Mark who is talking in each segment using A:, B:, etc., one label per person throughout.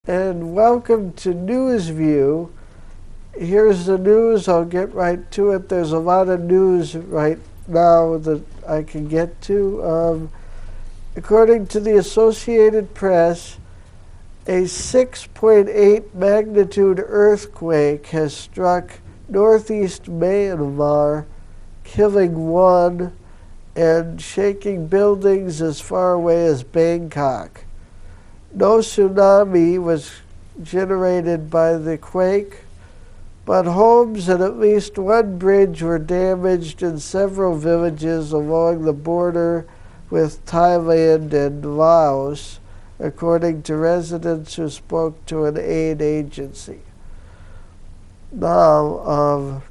A: And welcome to News View. Here's the news. I'll get right to it. There's a lot of news right now that I can get to. According to the Associated Press, a 6.8 magnitude earthquake has struck northeast Myanmar, killing one and shaking buildings as far away as Bangkok. No tsunami was generated by the quake, but homes and at least one bridge were damaged in several villages along the border with Thailand and Laos, according to residents who spoke to an aid agency. Now,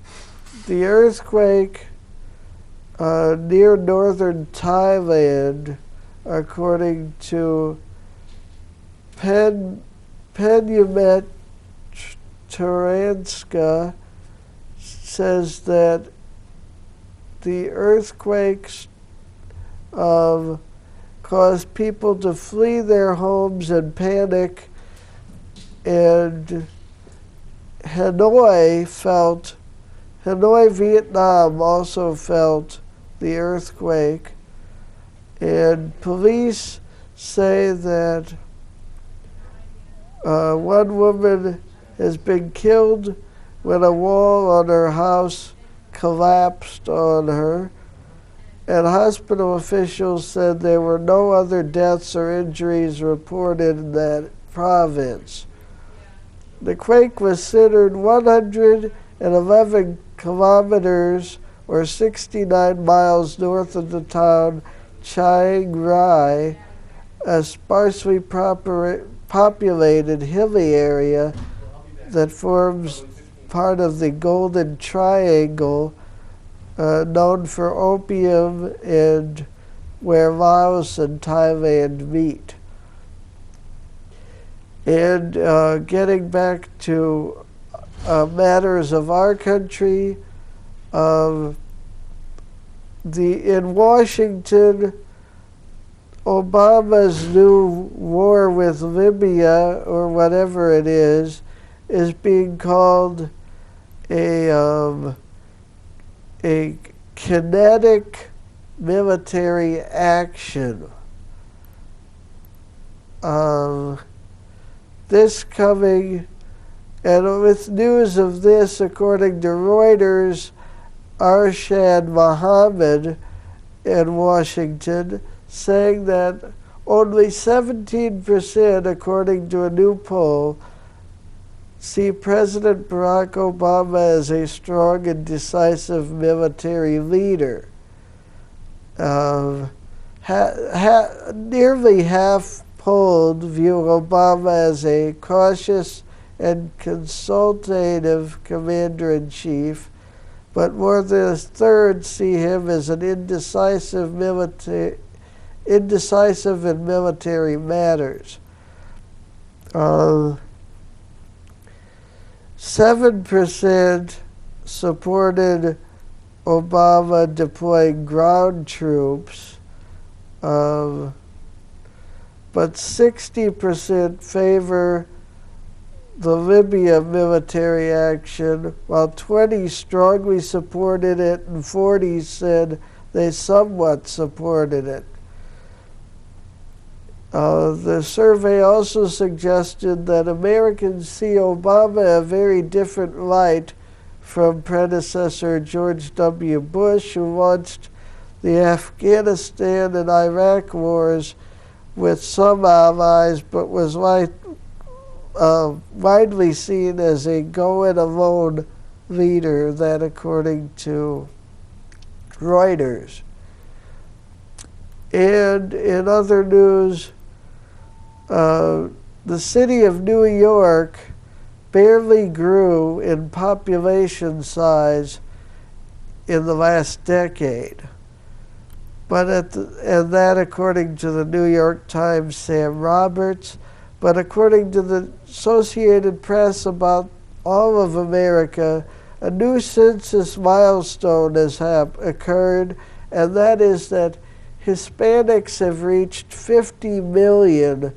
A: the earthquake near northern Thailand, according to Penyumet Turanska, says that the earthquakes caused people to flee their homes and panic, and Hanoi, Vietnam also felt the earthquake, and police say that one woman has been killed when a wall on her house collapsed on her, and hospital officials said there were no other deaths or injuries reported in that province. The quake was centered 111 kilometers or 69 miles north of the town Chiang Rai, a sparsely populated hilly area that forms part of the Golden Triangle, known for opium and where Laos and Thailand meet. And getting back to matters of our country, in Washington, Obama's new war with Libya, or whatever it is being called a kinetic military action. This coming, and with news of this, according to Reuters, Arshad Mohammed in Washington, saying that only 17%, according to a new poll, see President Barack Obama as a strong and decisive military leader. Nearly half polled view Obama as a cautious and consultative commander-in-chief, but more than a third see him as an indecisive in military matters. 7% supported Obama deploying ground troops, but 60% favor the Libya military action, while 20 strongly supported it and 40 said they somewhat supported it. The survey also suggested that Americans see Obama a very different light from predecessor George W. Bush, who launched the Afghanistan and Iraq wars with some allies, but was widely seen as a go-it-alone leader, that according to Reuters. And in other news, the city of New York barely grew in population size in the last decade. And that according to the New York Times' Sam Roberts. But according to the Associated Press about all of America, a new census milestone has occurred, and that is that Hispanics have reached 50 million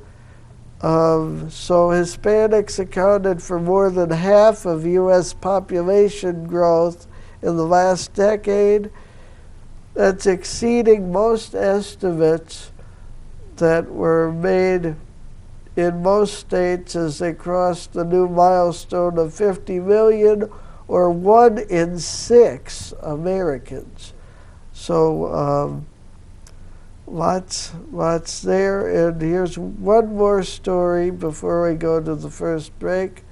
A: So Hispanics accounted for more than half of U.S. population growth in the last decade. That's exceeding most estimates that were made in most states as they crossed the new milestone of 50 million, or 1 in 6 Americans. So lots there. And here's one more story before we go to the first break.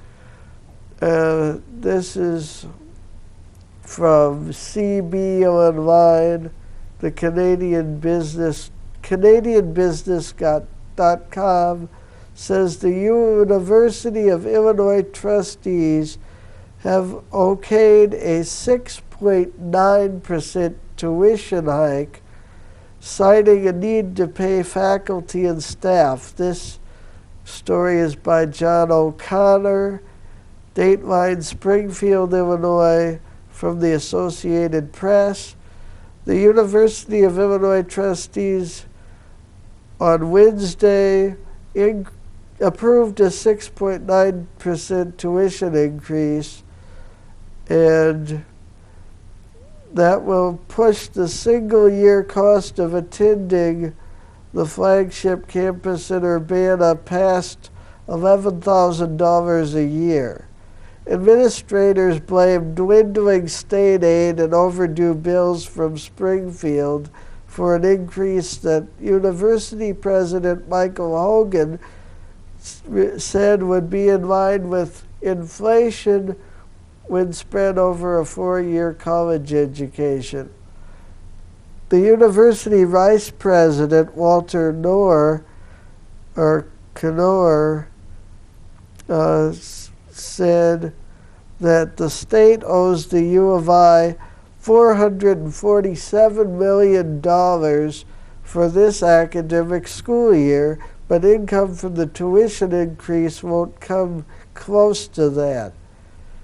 A: This is from CB Online, the Canadianbusiness.com says the University of Illinois trustees have okayed a 6.9% tuition hike, citing a need to pay faculty and staff. This story is by John O'Connor, Dateline, Springfield, Illinois, from the Associated Press. The University of Illinois trustees on Wednesday approved a 6.9% tuition increase, and that will push the single-year cost of attending the flagship campus in Urbana past $11,000 a year. Administrators blame dwindling state aid and overdue bills from Springfield for an increase that University President Michael Hogan said would be in line with inflation when spread over a 4-year college education. The university vice president, Walter Knorr, said that the state owes the U of I $447 million for this academic school year, but income from the tuition increase won't come close to that.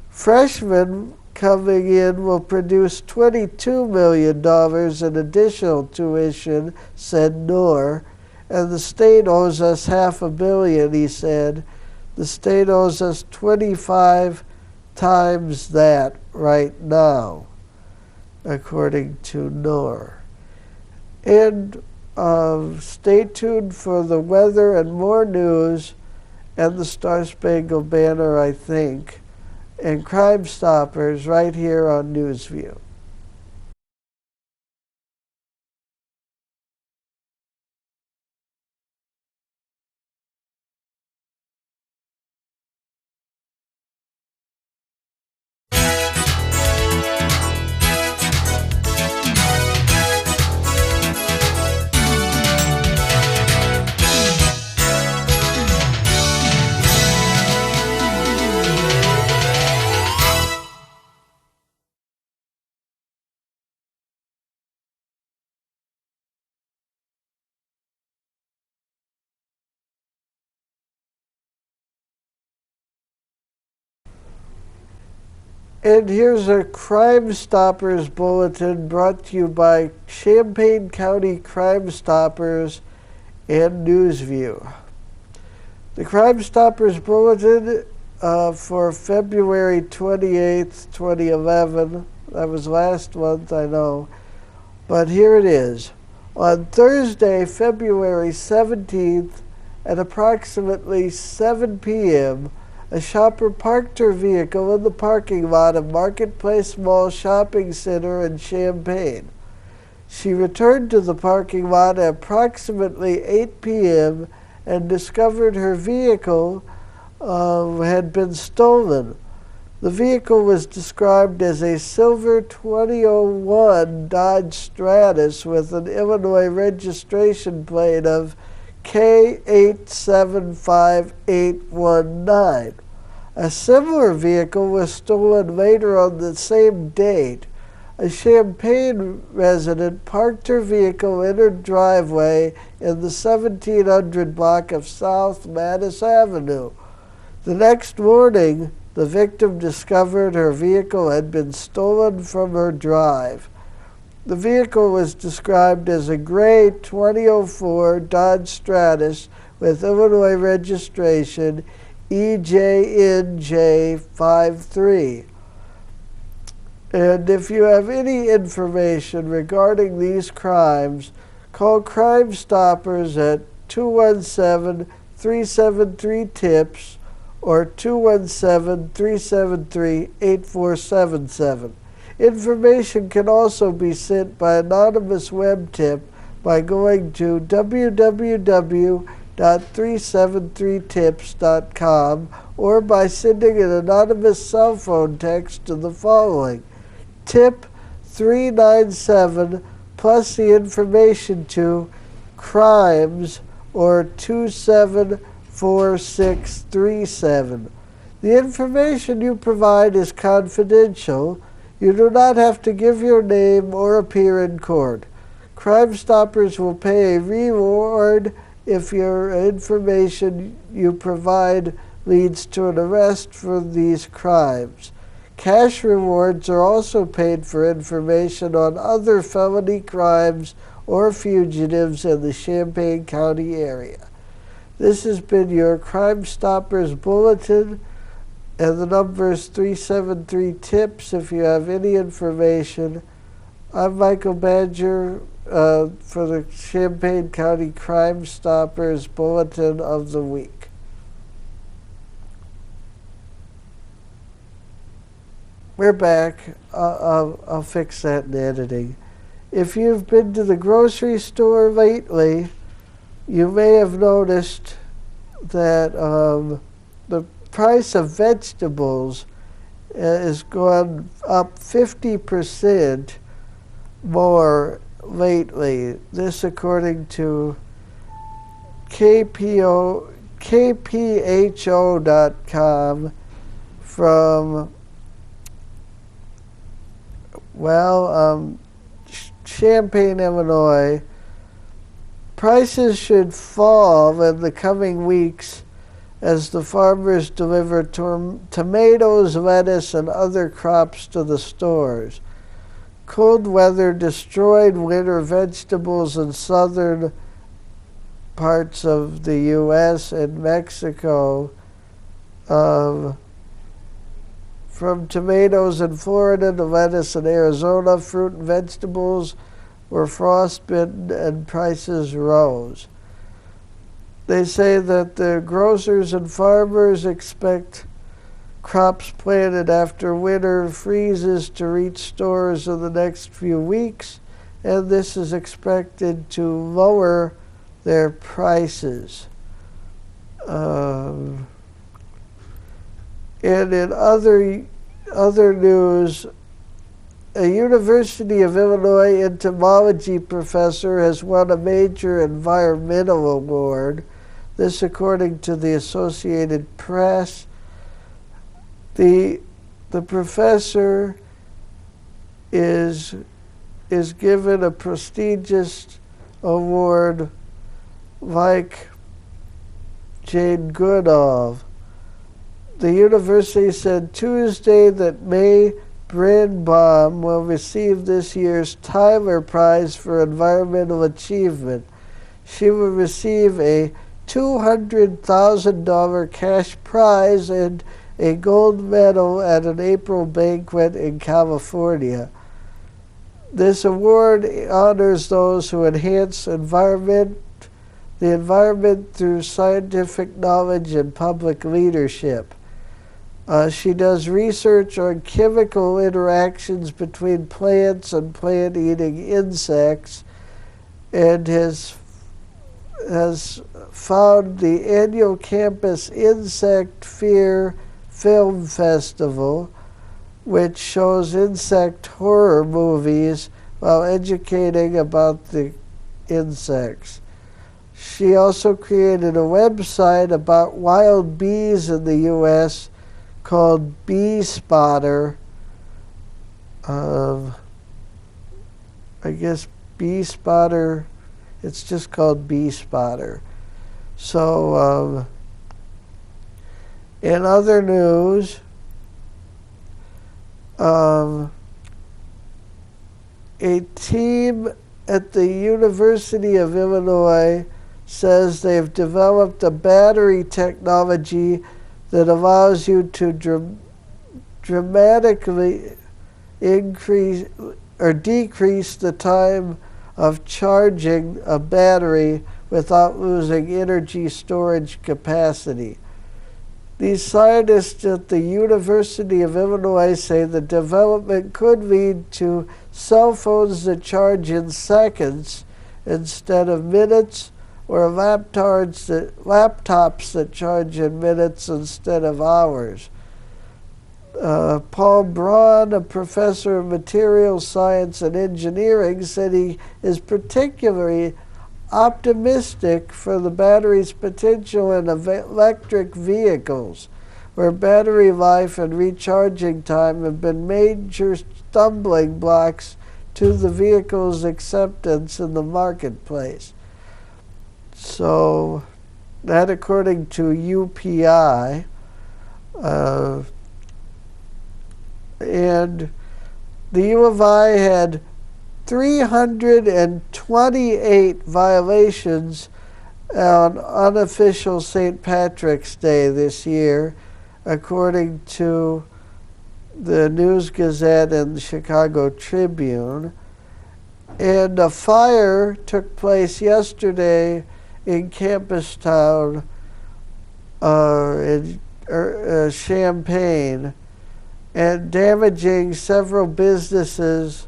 A: Freshmen coming in will produce $22 million in additional tuition, said Knorr, and the state owes us $500 million, he said. The state owes us 25 times that right now, according to Knorr. And stay tuned for the weather and more news and the Star Spangled Banner, I think, and Crime Stoppers right here on NewsView. And here's a Crime Stoppers bulletin brought to you by Champaign County Crime Stoppers and NewsView. The Crime Stoppers bulletin for February 28th, 2011. That was last month, I know. But here it is. On Thursday, February 17th, at approximately 7 p.m., a shopper parked her vehicle in the parking lot of Marketplace Mall Shopping Center in Champaign. She returned to the parking lot at approximately 8 p.m. and discovered her vehicle had been stolen. The vehicle was described as a silver 2001 Dodge Stratus with an Illinois registration plate of K875819. A similar vehicle was stolen later on the same date. A Champaign resident parked her vehicle in her driveway in the 1700 block of South Mattis Avenue. The next morning, the victim discovered her vehicle had been stolen from her drive. The vehicle was described as a gray 2004 Dodge Stratus with Illinois registration EJNJ53. And if you have any information regarding these crimes, call Crime Stoppers at 217-373-TIPS or 217-373-8477. Information can also be sent by anonymous web tip by going to www.373tips.com or by sending an anonymous cell phone text to the following: tip 397 plus the information to crimes or 274637. The information you provide is confidential. You do not have to give your name or appear in court. Crime Stoppers will pay a reward if your information you provide leads to an arrest for these crimes. Cash rewards are also paid for information on other felony crimes or fugitives in the Champaign County area. This has been your Crime Stoppers Bulletin, and the number is 373-TIPS if you have any information. I'm Michael Badger for the Champaign County Crime Stoppers Bulletin of the Week. We're back. I'll fix that in editing. If you've been to the grocery store lately, you may have noticed that the price of vegetables has gone up 50% more lately. This according to KPHO.com from, Champaign, Illinois. Prices should fall in the coming weeks as the farmers deliver tomatoes, lettuce, and other crops to the stores. Cold weather destroyed winter vegetables in southern parts of the U.S. and Mexico. From tomatoes in Florida to lettuce in Arizona, fruit and vegetables were frostbitten and prices rose. They say that the grocers and farmers expect crops planted after winter freezes to reach stores in the next few weeks, and this is expected to lower their prices. And in other news, a University of Illinois entomology professor has won a major environmental award. This according to the Associated Press. The professor is given a prestigious award like Jane Goodall. The university said Tuesday that May Birnbaum will receive this year's Tyler Prize for Environmental Achievement. She will receive a $200,000 cash prize and a gold medal at an April banquet in California. This award honors those who enhance the environment through scientific knowledge and public leadership. She does research on chemical interactions between plants and plant-eating insects, and has found the annual campus Insect Fear Film Festival, which shows insect horror movies while educating about the insects. She also created a website about wild bees in the U.S. called Bee Spotter. I guess Bee Spotter, it's just called Bee Spotter. So, in other news, A team at the University of Illinois says they've developed a battery technology that allows you to dramatically increase or decrease the time of charging a battery without losing energy storage capacity. These scientists at the University of Illinois say the development could lead to cell phones that charge in seconds instead of minutes, or laptops that charge in minutes instead of hours. Paul Braun, a professor of materials science and engineering, said he is particularly optimistic for the battery's potential in electric vehicles, where battery life and recharging time have been major stumbling blocks to the vehicle's acceptance in the marketplace. So, that according to UPI, and the U of I had 328 violations on unofficial St. Patrick's Day this year, according to the News Gazette and the Chicago Tribune. And a fire took place yesterday in Campus Town in Champaign, and damaging several businesses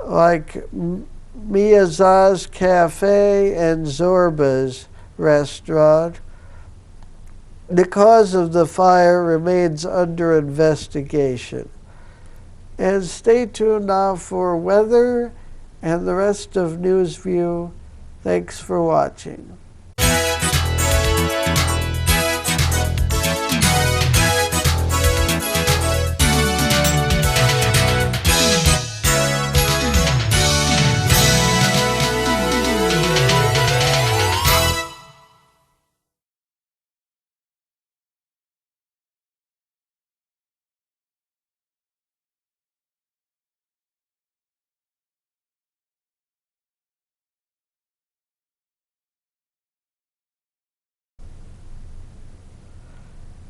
A: like Miaza's Cafe and Zorba's restaurant. The cause of the fire remains under investigation. And stay tuned now for weather and the rest of NewsView. Thanks for watching.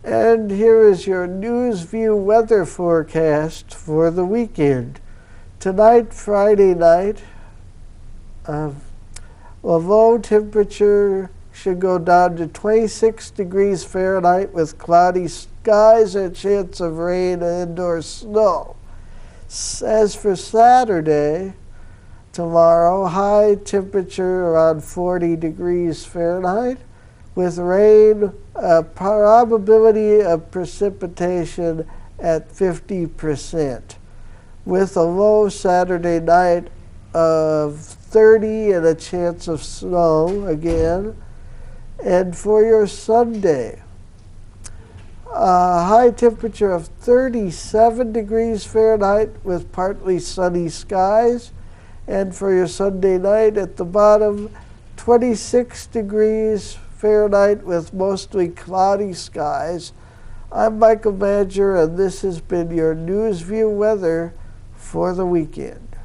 A: And here is your NewsView weather forecast for the weekend. Tonight, Friday night, a low temperature should go down to 26 degrees Fahrenheit with cloudy skies and a chance of rain and indoor snow. As for Saturday, tomorrow, high temperature around 40 degrees Fahrenheit with rain, a probability of precipitation at 50%, with a low Saturday night of 30 and a chance of snow again. And for your Sunday, a high temperature of 37 degrees Fahrenheit with partly sunny skies. And for your Sunday night at the bottom, 26 degrees Fahrenheit with mostly cloudy skies. I'm Michael Badger, and this has been your NewsView weather for the weekend.